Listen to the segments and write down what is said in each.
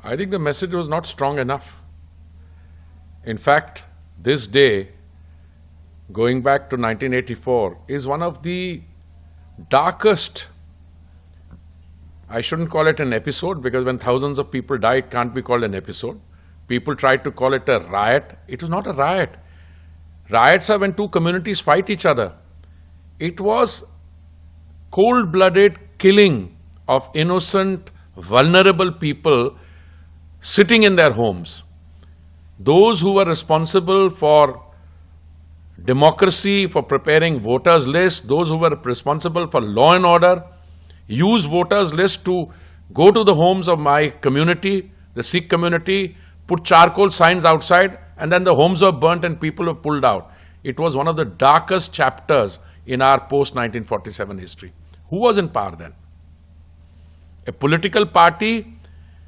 I think the message was not strong enough. In fact, this day, going back to 1984, is one of the darkest, I shouldn't call it an episode, because when thousands of people die, it can't be called an episode. People tried to call it a riot. It was not a riot. Riots are when two communities fight each other. It was cold-blooded killing of innocent, vulnerable people sitting in their homes. Those who were responsible for democracy, for preparing voters' lists, those who were responsible for law and order, use voters' list to go to the homes of my community, the Sikh community, put charcoal signs outside, and then the homes were burnt and people were pulled out. It was one of the darkest chapters in our post-1947 history. Who was in power then? A political party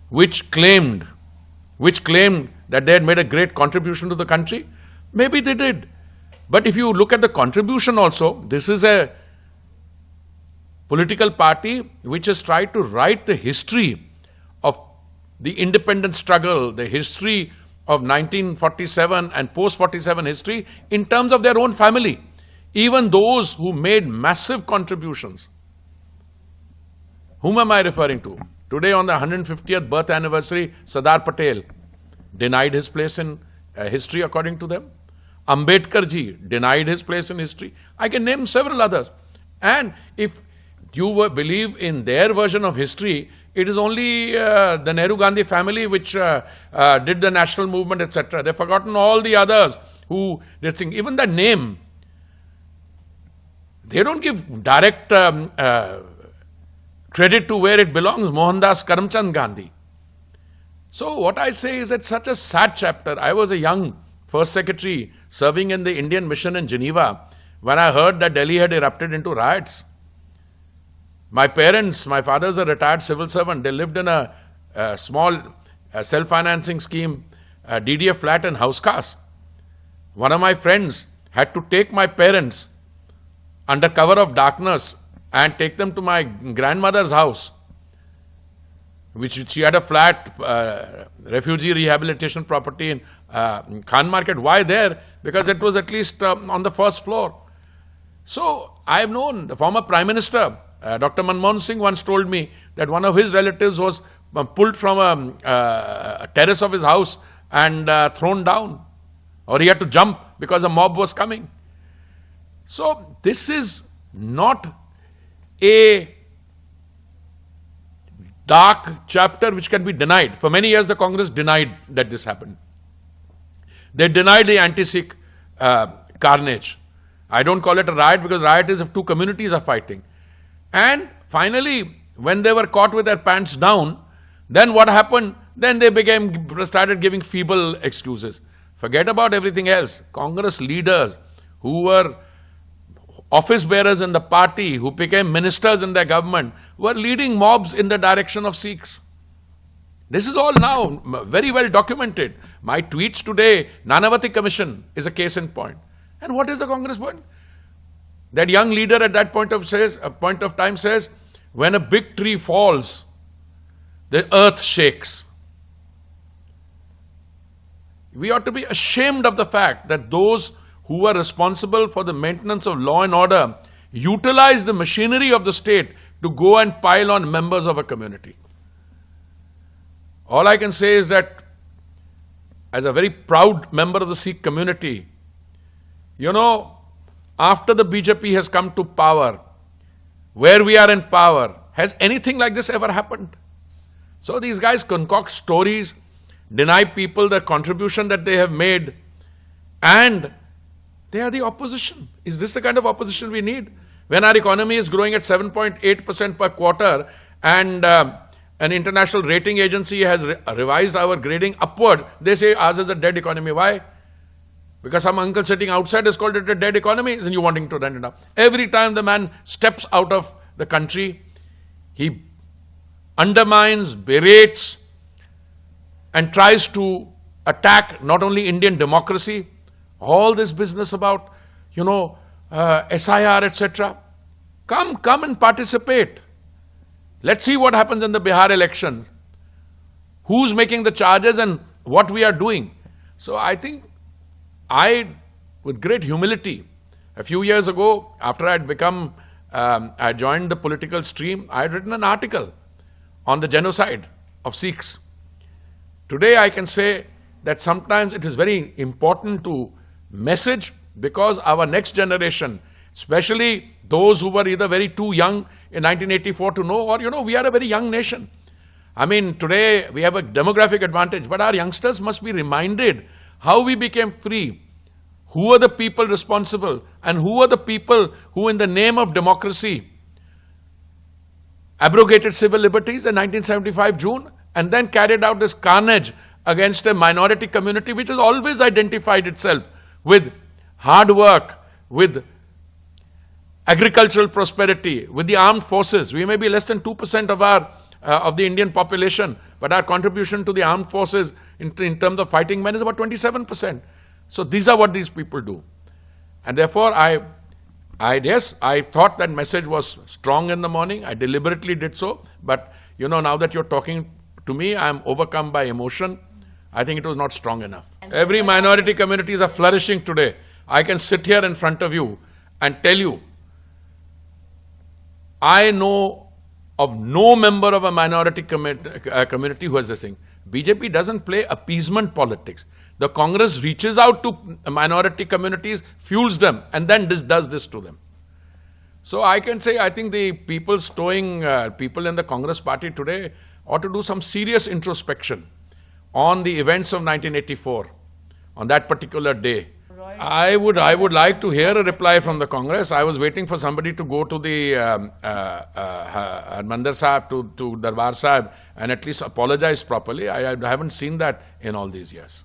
which claimed that they had made a great contribution to the country. Maybe they did. But if you look at the contribution also, this is a political party which has tried to write the history of the independence struggle, the history of 1947 and post-47 history in terms of their own family. Even those who made massive contributions. Whom am I referring to? Today on the 150th birth anniversary, Sardar Patel denied his place in history according to them. Ambedkar ji denied his place in history. I can name several others. And if you believe in their version of history, it is only the Nehru-Gandhi family which did the national movement, etc. They've forgotten all the others who did things. Even the name, they don't give direct credit to where it belongs, Mohandas Karamchand Gandhi. So what I say is it's such a sad chapter. I was a young first secretary serving in the Indian mission in Geneva when I heard that Delhi had erupted into riots. My parents, my father's a retired civil servant. They lived in a small self-financing scheme, DDA flat in Housecast. One of my friends had to take my parents under cover of darkness and take them to my grandmother's house, which she had a flat refugee rehabilitation property in Khan Market. Why there? Because it was at least on the first floor. So I have known the former Prime Minister, Dr. Manmohan Singh, once told me that one of his relatives was pulled from a terrace of his house and thrown down, or he had to jump because a mob was coming. So this is not a dark chapter which can be denied. For many years the Congress denied that this happened. They denied the anti-Sikh carnage. I don't call it a riot, because riot is if two communities are fighting. And finally, when they were caught with their pants down, then what happened? Then they started giving feeble excuses. Forget about everything else. Congress leaders who were office bearers in the party, who became ministers in their government, were leading mobs in the direction of Sikhs. This is all now very well documented. My tweets today, Nanavati Commission is a case in point. And what is the Congress point? That young leader at that point of time says, when a big tree falls, the earth shakes. We ought to be ashamed of the fact that those who were responsible for the maintenance of law and order utilize the machinery of the state to go and pile on members of a community. All I can say is that, as a very proud member of the Sikh community, you know, after the BJP has come to power, where we are in power, has anything like this ever happened? So these guys concoct stories, deny people the contribution that they have made, and they are the opposition. Is this the kind of opposition we need? When our economy is growing at 7.8% per quarter, and an international rating agency has revised our grading upward, they say ours is a dead economy. Why? Because some uncle sitting outside has called it a dead economy, and you wanting to run it up. Every time the man steps out of the country, he undermines, berates, and tries to attack not only Indian democracy, all this business about, you know, SIR, etc. Come and participate. Let's see what happens in the Bihar election. who's making the charges and what we are doing. So I think with great humility, a few years ago, after I joined the political stream, I had written an article on the genocide of Sikhs. Today I can say that sometimes it is very important to message, because our next generation, especially those who were either very too young in 1984 to know, or we are a very young nation. I mean, today we have a demographic advantage, but our youngsters must be reminded how we became free, who are the people responsible, and who are the people who in the name of democracy abrogated civil liberties in 1975 June, and then carried out this carnage against a minority community which has always identified itself with hard work, with agricultural prosperity, with the armed forces. We may be less than 2% of the Indian population, but our contribution to the armed forces in terms of fighting men is about 27%. So these are what these people do. And therefore, I thought that message was strong in the morning. I deliberately did so. But, now that you're talking to me, I'm overcome by emotion. I think it was not strong enough. Every minority communities are flourishing today. I can sit here in front of you and tell you, I know of no member of a minority community who has this thing. BJP doesn't play appeasement politics. The Congress reaches out to minority communities, fuels them, and then does this to them. So I can say, I think the people in the Congress party today ought to do some serious introspection on the events of 1984, on that particular day. I would like to hear a reply from the Congress. I was waiting for somebody to go to the Mandir Sahib, to Darbar Sahib, and at least apologize properly. I haven't seen that in all these years.